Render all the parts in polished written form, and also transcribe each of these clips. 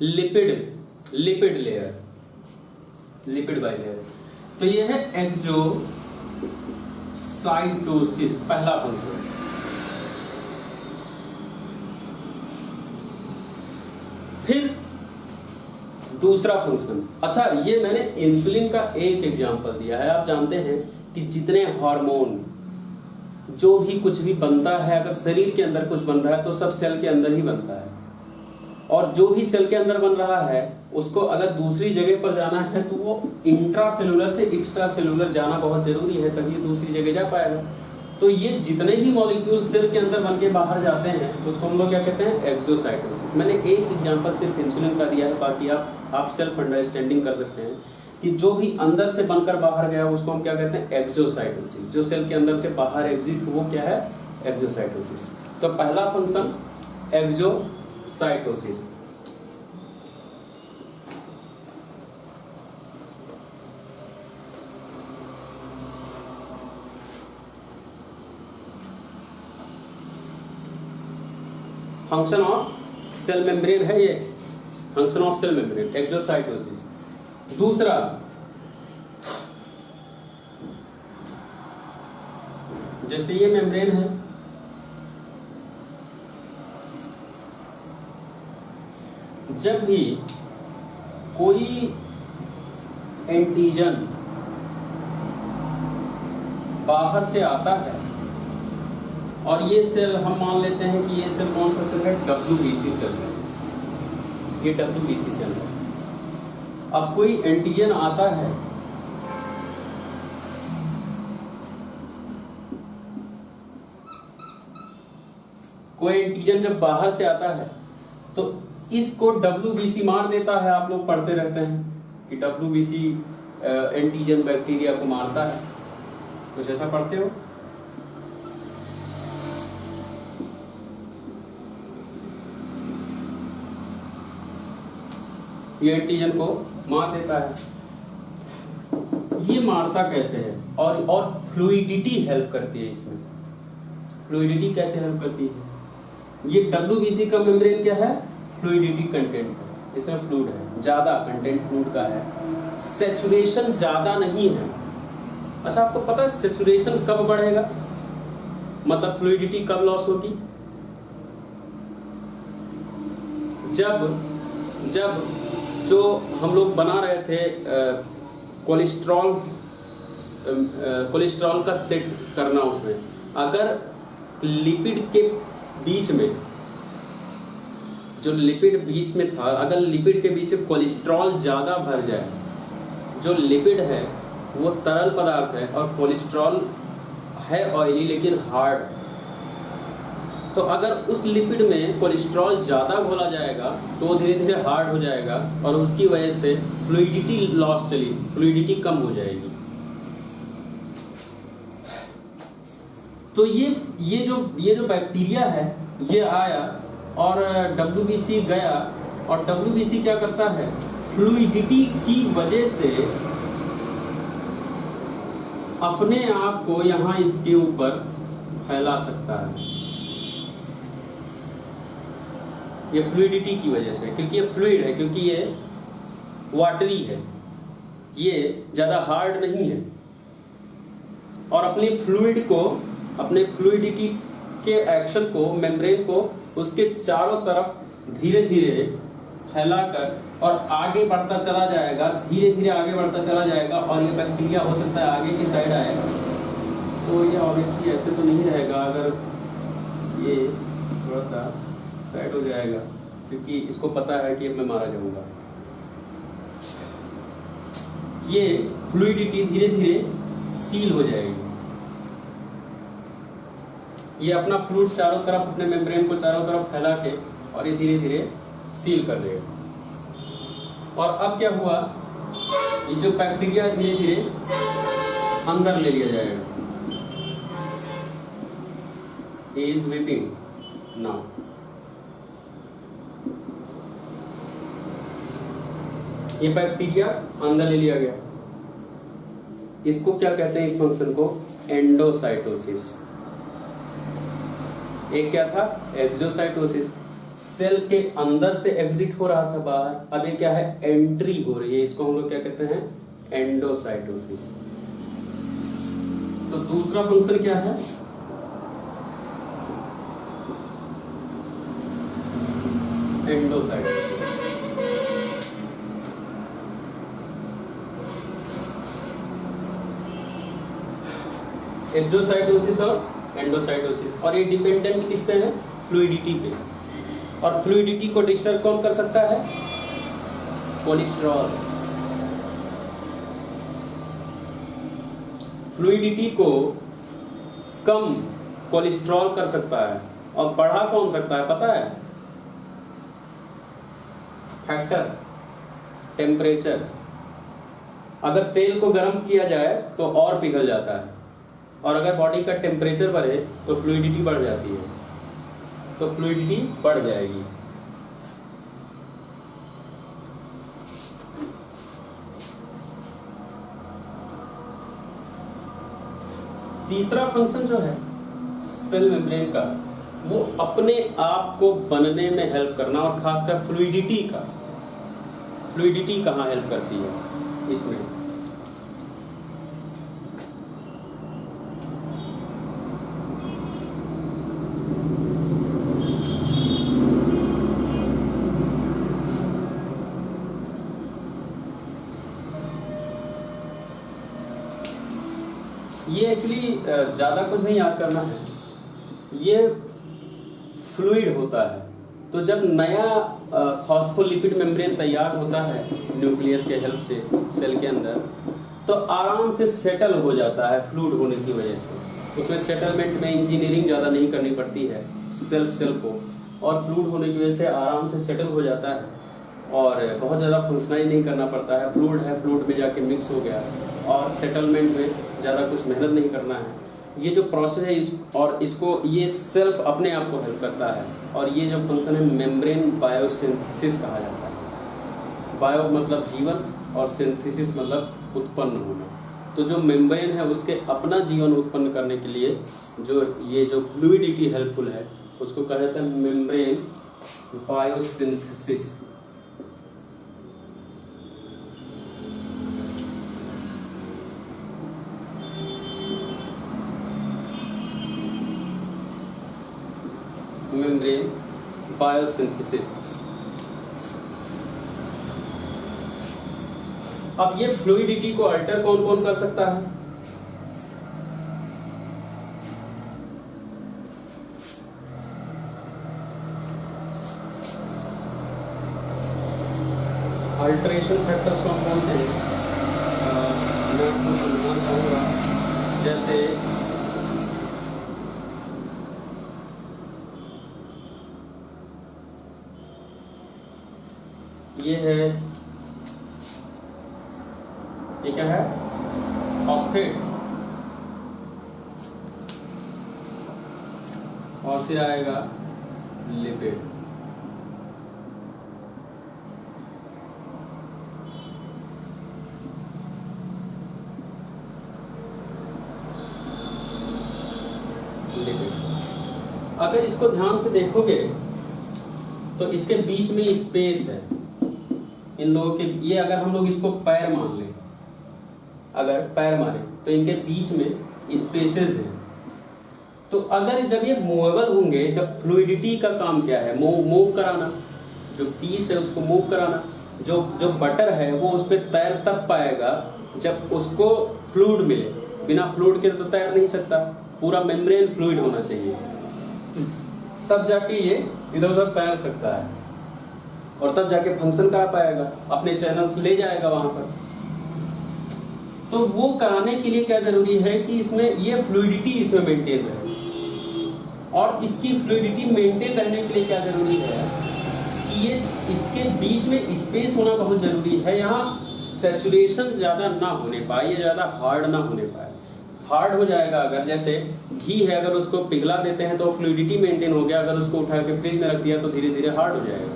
Lipid layer, lipid bilayer. तो ये है एक्जोसाइटोसिस, पहला फंक्शन। फिर दूसरा फंक्शन, अच्छा ये मैंने इंसुलिन का एक एग्जांपल दिया है। आप जानते हैं कि जितने हार्मोन, जो भी कुछ भी बनता है, अगर शरीर के अंदर कुछ बन रहा है तो सब सेल के अंदर ही बनता है, और जो भी सेल के अंदर बन रहा है उसको अगर दूसरी जगह पर जाना है तो वो इंट्रा सेलुलर से एक्स्ट्रा सेलुलर जाना बहुत जरूरी है, तभी दूसरी जगह जा पाएगा। तो ये जितने भी मॉलिक्यूल सेल के अंदर बन के बाहर जाते हैं उसको हम लोग क्या कहते हैं, एक्सोसाइटोसिस। मैंने एक एग्जांपल सिर्फ इंसुलिन का दिया है, बाकी आप सेल्फ अंडरस्टैंडिंग कर सकते हैं कि जो भी अंदर से बनकर बाहर गया उसको हम क्या कहते हैं, एक्सोसाइटोसिस। जो सेल के अंदर से बाहर एग्जिट वो क्या है, एक्सोसाइटोसिस। तो पहला function exocytosis. Function of cell membrane है ये, function of cell membrane exocytosis. दूसरा जैसे ये मेम्ब्रेन है, जब भी कोई एंटीजन बाहर से आता है, और ये सेल हम मान लेते हैं कि ये सेल कौन सा सेल है, WBC सेल है, ये WBC सेल है। अब कोई एंटीजन आता है, कोई एंटीजन जब बाहर से आता है तो इसको WBC मार देता है। आप लोग पढ़ते रहते हैं कि WBC एंटीजन बैक्टीरिया को मारता है, कुछ ऐसा पढ़ते हो। ये एंटीजन को मार देता है। ये मारता कैसे है, और फ्लूइडिटी हेल्प करती है इसमें। फ्लूइडिटी कैसे हेल्प करती है, ये WBC का मेम्ब्रेन क्या है, फ्लूइडिटी कंटेंट है, इसमें फ्लूइड है, ज्यादा कंटेंट फ्लूइड का है, सैचुरेशन ज्यादा नहीं है। अच्छा आपको पता है सैचुरेशन कब बढ़ेगा, मतलब फ्लूइडिटी कब लॉस होगी, जब जो हम लोग बना रहे थे कोलेस्ट्रॉल का सेट करना, उसमें अगर लिपिड के बीच में, जो लिपिड बीच में था, अगर लिपिड के बीच में कोलेस्ट्रॉल ज्यादा भर जाए, जो लिपिड है वो तरल पदार्थ है और कोलेस्ट्रॉल है ऑयली लेकिन हार्ड, तो अगर उस लिपिड में कोलेस्ट्रॉल ज्यादा घोला जाएगा तो वो धीरे धीरे हार्ड हो जाएगा और उसकी वजह से फ्लूइडिटी लॉस चली, फ्लूइडिटी कम हो जाएगी। तो ये जो बैक्टीरिया है ये आया और WBC गया, और WBC क्या करता है, फ्लूइडिटी की वजह से अपने आप को यहाँ इसके ऊपर फैला सकता है। ये फ्लूइडिटी की वजह से, क्योंकि ये फ्लूइड है, क्योंकि ये वाटरी है, ये ज्यादा हार्ड नहीं है, और अपनी फ्लूइड को, अपने फ्लूइडिटी के एक्शन को, मेम्ब्रेन को उसके चारों तरफ धीरे धीरे फैलाकर और आगे बढ़ता चला जाएगा, धीरे धीरे आगे बढ़ता चला जाएगा, और ये बैक्टीरिया हो सकता है आगे की साइड आएगा। तो ये ऑब्वियसली ऐसे तो नहीं रहेगा, अगर ये थोड़ा सा साइड हो जाएगा, क्योंकि इसको पता है कि अब मैं मारा जाऊंगा। ये फ्लूइडिटी धीरे धीरे सील हो जाएगी, ये अपना फ्लूइड चारों तरफ, अपने मेम्ब्रेन को चारों तरफ फैला के, और ये धीरे धीरे सील कर देगा। और अब क्या हुआ, ये जो बैक्टीरिया धीरे धीरे अंदर ले लिया जाएगा। He is weeping now. ये बैक्टीरिया अंदर ले लिया गया, इसको क्या कहते हैं, इस फंक्शन को एंडोसाइटोसिस। एक क्या था, एक्सोसाइटोसिस, सेल के अंदर से एग्जिट हो रहा था बाहर, अब ये क्या है, एंट्री हो रही है। इसको हम लोग क्या कहते हैं, एंडोसाइटोसिस। तो दूसरा फंक्शन क्या है, एंडोसाइटोसिस। एक्सोसाइटोसिस और एंडोसाइटोसिस, और ये डिपेंडेंट किस पे है, फ्लूइडिटी पे। और फ्लूइडिटी को डिस्टर्ब कौन कर सकता है, कोलेस्ट्रॉल। फ्लूइडिटी को कम कोलेस्ट्रॉल कर सकता है, और बढ़ा कौन सकता है पता है, फैक्टर, टेम्परेचर। अगर तेल को गर्म किया जाए तो और पिघल जाता है, और अगर बॉडी का टेम्परेचर बढ़े तो फ्लूइडिटी बढ़ जाती है, तो फ्लूइडिटी बढ़ जाएगी। तीसरा फंक्शन जो है सेल मेम्ब्रेन का, वो अपने आप को बनने में हेल्प करना, और खासकर फ्लूइडिटी का। फ्लूइडिटी कहाँ हेल्प करती है इसमें, ये एक्चुअली ज़्यादा कुछ नहीं याद करना है, ये फ्लूइड होता है। तो जब नया फॉस्फोलिपिड मेम्ब्रेन तैयार होता है न्यूक्लियस के हेल्प से सेल के अंदर, तो आराम से सेटल हो जाता है फ्लूइड होने की वजह से। उसमें सेटलमेंट में इंजीनियरिंग ज़्यादा नहीं करनी पड़ती है सेल को, और फ्लूइड होने की वजह से आराम से सेटल हो जाता है, और बहुत ज़्यादा फंक्शनाइज नहीं करना पड़ता है। फ्लूइड है, फ्लूइड में जाके मिक्स हो गया, और सेटलमेंट में ज़्यादा कुछ मेहनत नहीं करना है। ये जो प्रोसेस है और इसको ये सेल्फ अपने आप को हेल्प करता है, और ये जो फंक्शन है मेम्ब्रेन बायोसिंथेसिस कहा जाता है। बायो मतलब जीवन, और सिंथेसिस मतलब उत्पन्न होना। तो जो मेम्ब्रेन है उसके अपना जीवन उत्पन्न करने के लिए जो ये जो फ्लूइडिटी हेल्पफुल है, उसको कहा जाता है मेम्ब्रेन बायोसिंथेसिस। Membrane biosynthesis. अब ये फ्लूइडिटी को अल्टर कौन कौन कर सकता है, अल्टरेशन फैक्टर्स कौन कौन से हैं, मैं आपको समझाना चाहूँगा। जैसे ये है, ये क्या है, फॉस्फेट, और फिर आएगा लिपिड। अगर इसको ध्यान से देखोगे तो इसके बीच में स्पेस है इन लोगों के। ये अगर हम लोग इसको पैर मान लें, अगर पैर मारे तो इनके बीच में स्पेसेस हैं। तो अगर जब ये मूवेबल होंगे, जब फ्लूइडिटी का काम क्या है, मूव कराना, जो पीस है उसको मूव कराना। जो बटर है वो उस पर तैर तब पाएगा जब उसको फ्लूइड मिले। बिना फ्लूइड के तो तैर नहीं सकता, पूरा मेम्ब्रेन फ्लूइड होना चाहिए, तब जाके ये इधर उधर तैर सकता है, और तब जाके फंक्शन कर पाएगा, अपने चैनल्स ले जाएगा वहां पर। तो वो कराने के लिए क्या जरूरी है कि इसमें ये फ्लूइडिटी इसमें मेंटेन रहे, और इसकी फ्लूइडिटी मेंटेन रहने के लिए क्या जरूरी है कि ये इसके बीच में स्पेस होना बहुत जरूरी है। यहाँ सैचुरेशन ज़्यादा ना होने पाए, ये ज़्यादा हार्ड ना होने पाए। हार्ड हो जाएगा अगर, जैसे घी है, अगर उसको पिघला देते हैं तो फ्लूइडिटी मेंटेन हो गया, अगर उसको उठा के फ्रिज में रख दिया तो धीरे धीरे हार्ड हो जाएगा,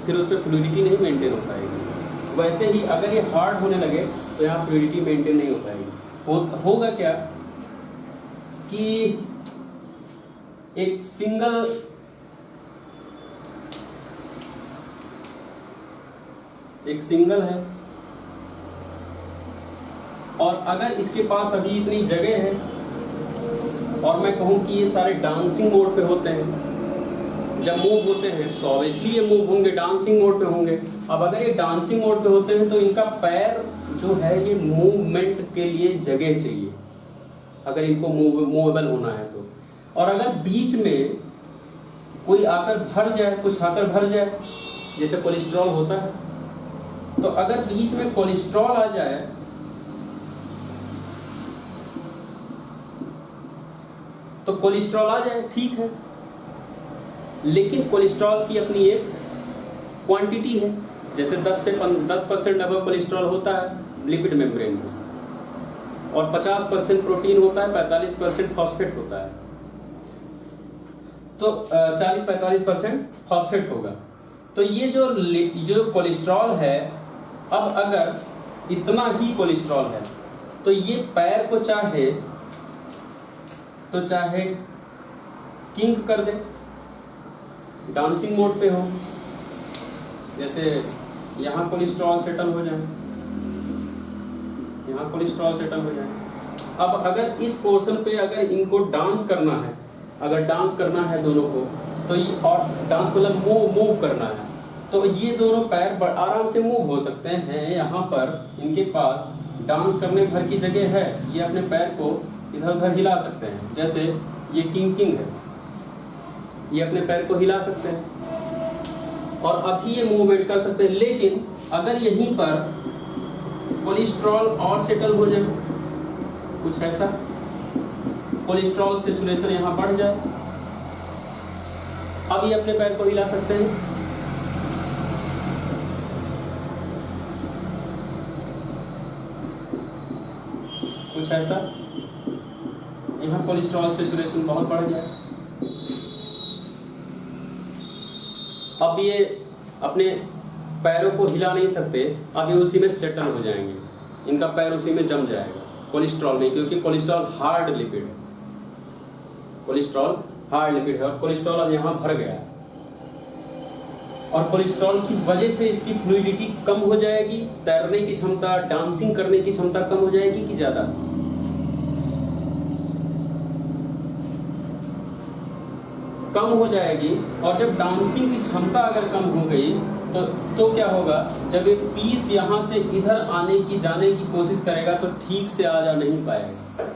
फिर उस पर फ्लूइडिटी नहीं मेंटेन हो पाएगी। वैसे ही अगर ये हार्ड होने लगे तो यहाँ फ्लूइडिटी मेंटेन नहीं हो पाएगी। होगा क्या कि एक सिंगल एक सिंगल है। और अगर इसके पास अभी इतनी जगह है और मैं कहूँ कि ये सारे डांसिंग मोड पे होते हैं, जब मूव होते हैं तो ऑब्वियसली ये मूव होंगे, डांसिंग मोड पे होंगे। अब अगर ये डांसिंग मोड पे होते हैं तो इनका पैर जो है ये मूवमेंट के लिए जगह चाहिए, अगर इनको मूवेबल होना है तो। और अगर बीच में कोई आकर भर जाए, कुछ आकर भर जाए, जैसे कोलेस्ट्रॉल होता है, तो अगर बीच में कोलेस्ट्रॉल आ जाए तो कोलेस्ट्रॉल आ जाए, ठीक है, लेकिन कोलेस्ट्रॉल की अपनी एक क्वांटिटी है। जैसे 10% अबव कोलेस्ट्रॉल होता है लिपिड मेम्ब्रेन में, और 50% प्रोटीन होता है, 45% फॉस्फेट होता है, तो 40-45% फॉस्फेट होगा। तो ये जो कोलेस्ट्रॉल है, अब अगर इतना ही कोलेस्ट्रॉल है तो ये पैर को चाहे किंक कर दे, डांसिंग मोड पे हो, जैसे यहाँ कोलेस्ट्रॉल सेटल हो जाए, यहाँ कोलेस्ट्रॉल सेटल हो जाए। अब अगर इस पोर्शन पे अगर इनको डांस करना है, अगर डांस करना है दोनों को, तो ये, और डांस मतलब मूव करना है, तो ये दोनों पैर आराम से मूव हो सकते हैं। यहाँ पर इनके पास डांस करने भर की जगह है, ये अपने पैर को इधर उधर हिला सकते हैं। जैसे ये किंग है, ये अपने पैर को हिला सकते हैं और अभी ये मूवमेंट कर सकते हैं। लेकिन अगर यहीं पर कोलेस्ट्रॉल और सेटल हो जाए, कुछ ऐसा, कोलेस्ट्रॉल सैचुरेशन यहाँ बढ़ जाए, अब ये अपने पैर को हिला सकते हैं। कुछ ऐसा, यहाँ कोलेस्ट्रॉल सैचुरेशन बहुत बढ़ जाए, अब ये अपने पैरों को हिला नहीं सकते, अब ये उसी में सेटल हो जाएंगे, इनका पैर उसी में जम जाएगा, कोलेस्ट्रॉल नहीं, क्योंकि कोलेस्ट्रॉल हार्ड लिपिड है, कोलेस्ट्रॉल हार्ड लिपिड है, और कोलेस्ट्रॉल अब यहाँ भर गया है, और कोलेस्ट्रॉल की वजह से इसकी फ्लूइडिटी कम हो जाएगी, तैरने की क्षमता, डांसिंग करने की क्षमता कम हो जाएगी कि ज्यादा? कम हो जाएगी। और जब डांसिंग की क्षमता अगर कम हो गई तो क्या होगा, जब ये पीस यहाँ से इधर जाने की कोशिश करेगा तो ठीक से आ जा नहीं पाएगा,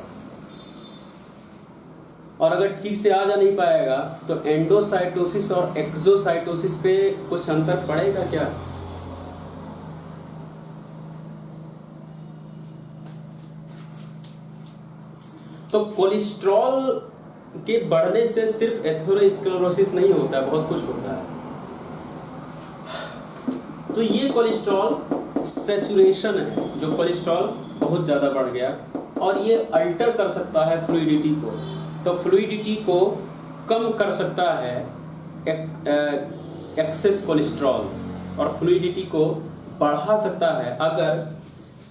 और अगर ठीक से आ जा नहीं पाएगा तो एंडोसाइटोसिस और एक्सोसाइटोसिस पे कुछ अंतर पड़ेगा क्या? तो कोलेस्ट्रॉल के बढ़ने से सिर्फ एथेरोस्क्लेरोसिस नहीं होता, बहुत कुछ होता है। तो ये कोलेस्ट्रॉल सैचुरेशन है, जो कोलेस्ट्रॉल बहुत ज़्यादा बढ़ गया, और ये अल्टर कर सकता है फ्लूइडिटी को, तो फ्लूइडिटी को कम कर सकता है एक्सेस कोलेस्ट्रॉल, और फ्लूइडिटी को बढ़ा सकता है अगर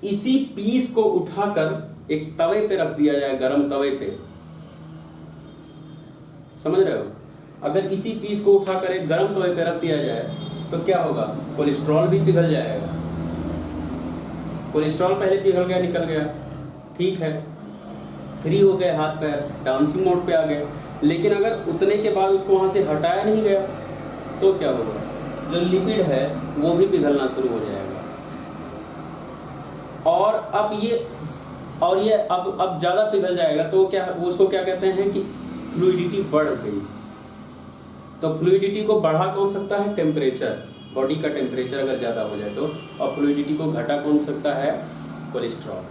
इसी पीस को उठाकर एक तवे पे रख दिया जाए, गरम तवे पे, समझ रहे हो? अगर इसी पीस को उठाकर एक गरम तवे पे रख दिया जाए तो क्या होगा, कोलेस्ट्रॉल भी पिघल जाएगा। कोलेस्ट्रॉल पहले पिघल गया, निकल गया, ठीक है, फ्री हो गए हाथ पैर, डांसिंग मोड पे आ गए। लेकिन अगर उतने के बाद उसको वहां से हटाया नहीं गया तो क्या होगा, जो लिपिड है वो भी पिघलना शुरू हो जाएगा, और अब ये अब ज्यादा पिघल जाएगा, तो क्या, उसको क्या कहते हैं कि फ्लूइडिटी बढ़ गई। तो फ्लूइडिटी को बढ़ा कौन सकता है, टेम्परेचर, बॉडी का टेम्परेचर अगर ज्यादा हो जाए तो, और फ्लूइडिटी को घटा कौन सकता है, कोलेस्ट्रॉल।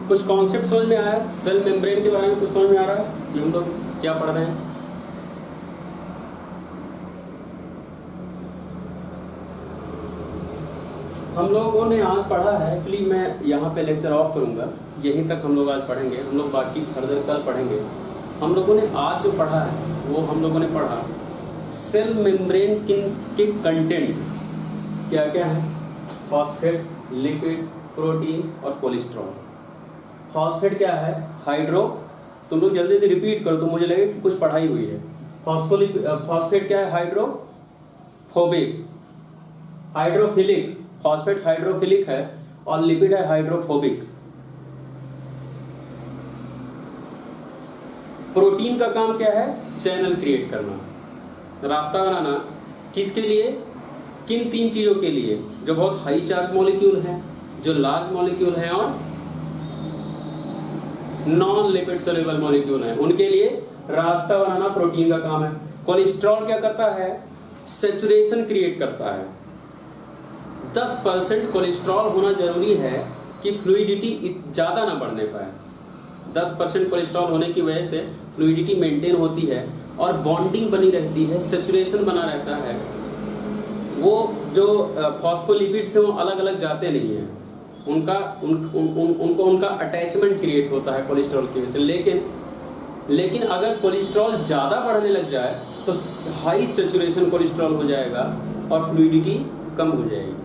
कुछ कॉन्सेप्ट समझ में आया? सेल मेम्ब्रेन के बारे में कुछ समझ में आ रहा है कि हम लोग क्या पढ़ रहे हैं? हम लोगों ने आज पढ़ा है, एक्चुअली मैं यहाँ पे लेक्चर ऑफ करूँगा, यहीं तक हम लोग आज पढ़ेंगे, हम लोग बाकी फर्दर कल पढ़ेंगे। हम लोगों ने आज जो पढ़ा है वो हम लोगों ने पढ़ा सेल मेम्ब्रेन के कंटेंट क्या क्या है, फॉस्फेट, लिपिड, प्रोटीन और कोलेस्ट्रॉल। फॉस्फेट क्या है, हाइड्रो, तुम लोग जल्दी जल्दी रिपीट करो तो मुझे लगे कि कुछ पढ़ाई हुई है। फॉस्फेट क्या है, हाइड्रोफोबिक, हाइड्रोफिलिक, फॉस्फेट हाइड्रोफिलिक है और लिपिड है हाइड्रोफोबिक। प्रोटीन का काम क्या है, चैनल क्रिएट करना, रास्ता बनाना। किसके लिए, किन 3 चीजों के लिए, जो बहुत हाई चार्ज मॉलिक्यूल हैं, जो लार्ज मॉलिक्यूल हैं और नॉन लिपिड सोल्यूबल मॉलिक्यूल हैं, उनके लिए रास्ता बनाना प्रोटीन का काम है। कोलेस्ट्रॉल क्या करता है, सैचुरेशन क्रिएट करता है। 10% कोलेस्ट्रॉल होना जरूरी है कि फ्लूइडिटी ज्यादा ना बढ़ने पाए। 10% कोलेस्ट्रॉल होने की वजह से फ्लूइडिटी मेंटेन होती है और बॉन्डिंग बनी रहती है, सैचुरेशन बना रहता है। वो जो फॉस्फोलिपिड्स हैं वो अलग अलग जाते नहीं हैं, उनका अटैचमेंट क्रिएट होता है कोलेस्ट्रॉल की वजह से। लेकिन अगर कोलेस्ट्रॉल ज़्यादा बढ़ने लग जाए तो हाई सैचुरेशन कोलेस्ट्रॉल हो जाएगा और फ्लूइडिटी कम हो जाएगी।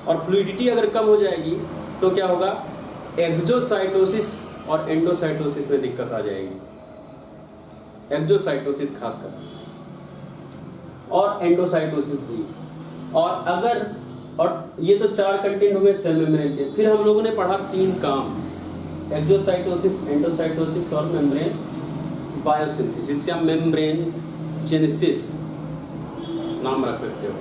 और फ्लूइडिटी अगर कम हो जाएगी तो क्या होगा, एक्सोसाइटोसिस और एंडोसाइटोसिस में दिक्कत आ जाएगी। एक्सोसाइटोसिस खासकर और एंडोसाइटोसिस भी। और ये तो 4 कंटेंट हो गए सेल मेम्ब्रेन के। फिर हम लोगों ने पढ़ा 3 काम, एक्सोसाइटोसिस, एंडोसाइटोसिस और मेम्ब्रेन बायोसिंथेसिस या मेम्ब्रेन जेनेसिस नाम रख सकते हो।